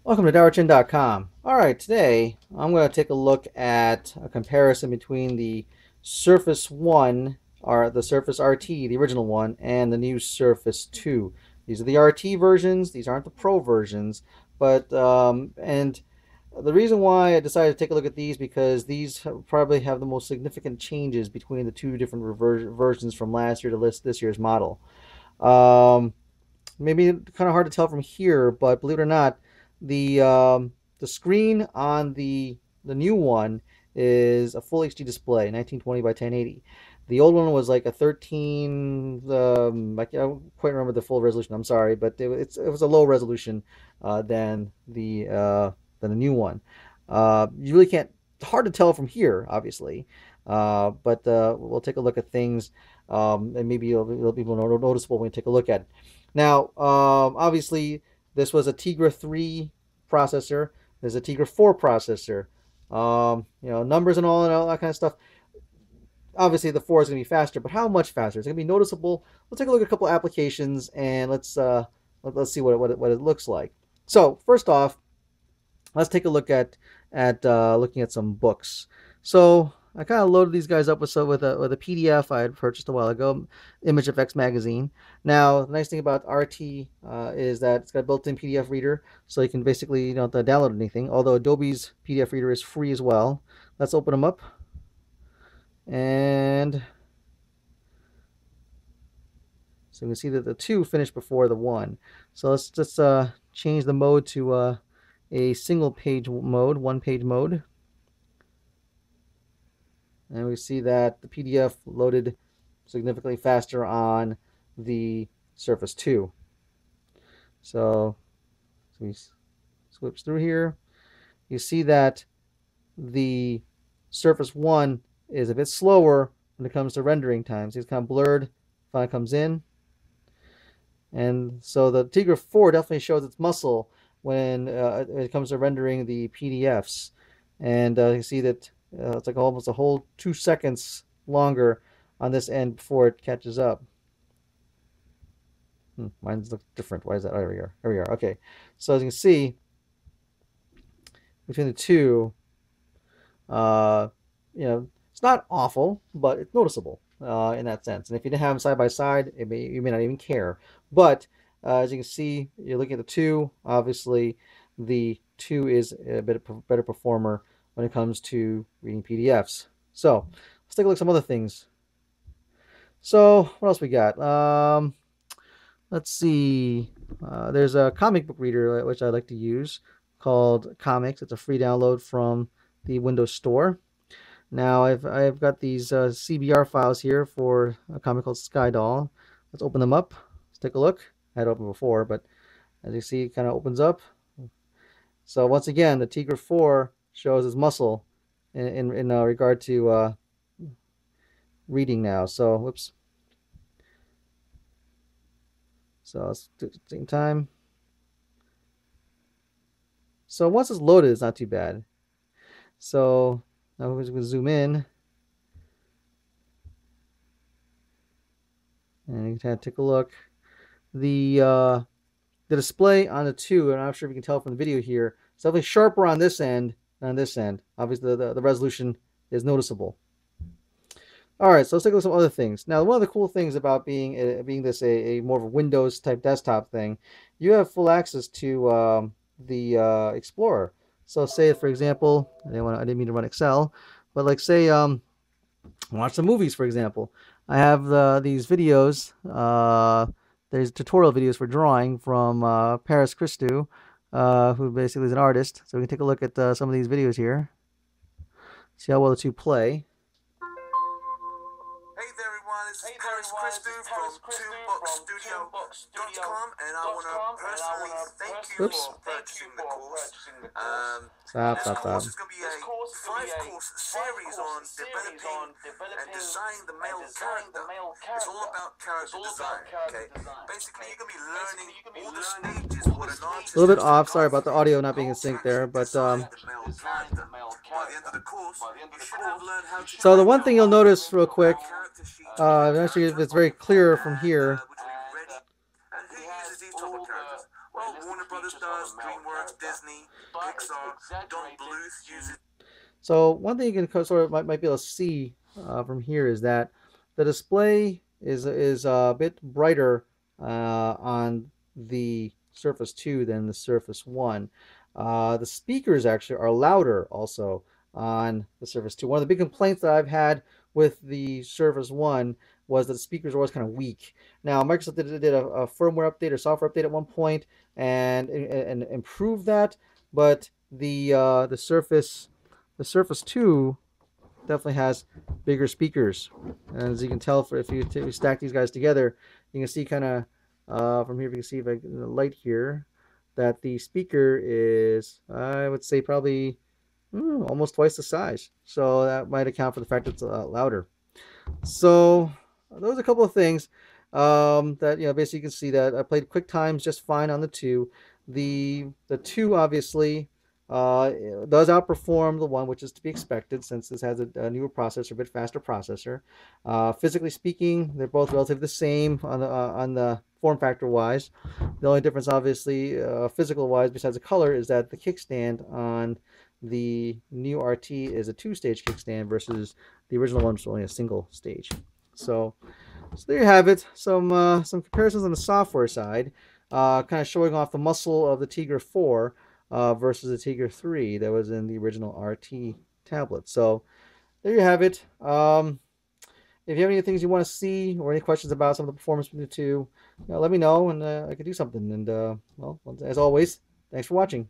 Welcome to DowerChin.com. Alright, today I'm going to take a look at a comparison between the Surface 1, or the Surface RT, the original one, and the new Surface 2. These are the RT versions, these aren't the Pro versions, but, and the reason why I decided to take a look at these because these probably have the most significant changes between the two different versions from last year to this year's model. Maybe kind of hard to tell from here, but believe it or not, the screen on the new one is a full HD display, 1920 by 1080. The old one was like a 13. I can't quite remember the full resolution. I'm sorry, but it was a low resolution than the new one. You really can't. It's hard to tell from here, obviously, but we'll take a look at things, and maybe it'll be more noticeable when we take a look at it. Now, obviously, this was a Tegra 3 processor. There's a Tegra 4 processor. Numbers and all that kind of stuff. Obviously, the 4 is going to be faster, but how much faster? It's going to be noticeable. We'll take a look at a couple applications, and let's see what it looks like. So, first off, let's take a look at looking at some books. So I kind of loaded these guys up with a PDF I had purchased a while ago, ImageFX magazine. Now, the nice thing about RT is that it's got a built-in PDF reader, so you can basically don't have to download anything. Although Adobe's PDF reader is free as well. Let's open them up, and so we can see that the 2 finished before the 1. So let's just change the mode to a single page mode, one-page mode. And we see that the PDF loaded significantly faster on the Surface 2. So we switch through here. You see that the Surface 1 is a bit slower when it comes to rendering times. It's kind of blurred when it comes in. And so the Tegra 4 definitely shows its muscle when it comes to rendering the PDFs. And you see that it's like almost a whole 2 seconds longer on this end before it catches up. Mine's look different. Why is that? Oh, here we are. Here we are. Okay. So as you can see, between the two, it's not awful, but it's noticeable in that sense. And if you didn't have them side by side, you may not even care. But as you can see, you're looking at the 2. Obviously, the 2 is a bit better performer when it comes to reading PDFs. So let's take a look at some other things. So what else we got? Let's see. There's a comic book reader which I like to use called Comics. It's a free download from the Windows Store. Now I've got these CBR files here for a comic called Sky Doll. Let's open them up. Let's take a look. I had it open before, but as you see, it kind of opens up. So once again, the Tegra 4 shows its muscle in regard to reading now. So whoops. So let's do it at the same time. So once it's loaded, it's not too bad. So now we're going to zoom in, and you can take a look. The display on the 2, and I'm not sure if you can tell from the video here, it's definitely sharper on this end than on this end. Obviously, the resolution is noticeable. All right, so let's take a look at some other things. Now, one of the cool things about being this a more of a Windows type desktop thing, you have full access to the Explorer. So, say for example, I didn't mean to run Excel, but like say watch some movies, for example. I have these videos. There's tutorial videos for drawing from Paris Christou, who basically is an artist. So we can take a look at some of these videos here. See how well the 2 play. Hey there everyone, this is Paris Christou from TwoBoxStudio.com, and I want to personally thank you for purchasing the course. This course is going to be a 5-course series on developing and designing the male character. It's all about character design, okay? Basically, you're going to be learning all the stages of what an artist... A little bit off, sorry about the audio not being in sync there, but so the one thing you'll notice real quick, actually it's very clear from here, others does. DreamWorks, Disney, Pixar. Don Bluth uses. So one thing you can sort of might be able to see from here is that the display is a bit brighter on the Surface 2 than the Surface 1. The speakers actually are louder also on the Surface 2. One of the big complaints that I've had with the Surface 1 was that the speakers were always kind of weak. Now, Microsoft did a firmware update or software update at one point and improved that, but the Surface 2 definitely has bigger speakers. And as you can tell, if you stack these guys together, you can see kind of from here, if you can see if I can the light here, that the speaker is, I would say, probably almost twice the size. So that might account for the fact that it's louder. So those are a couple of things that basically you can see that I played quick times just fine on the two. The two obviously does outperform the one, which is to be expected since this has a newer processor, a bit faster processor. Physically speaking, they're both relatively the same on the form factor wise. The only difference, obviously, physical wise, besides the color, is that the kickstand on the new RT is a two-stage kickstand versus the original one was only a single stage. So there you have it. Some comparisons on the software side, kind of showing off the muscle of the Tegra 4 versus the Tegra 3 that was in the original RT tablet. So there you have it. If you have any things you want to see or any questions about some of the performance between the two, let me know and I could do something. And well, as always, thanks for watching.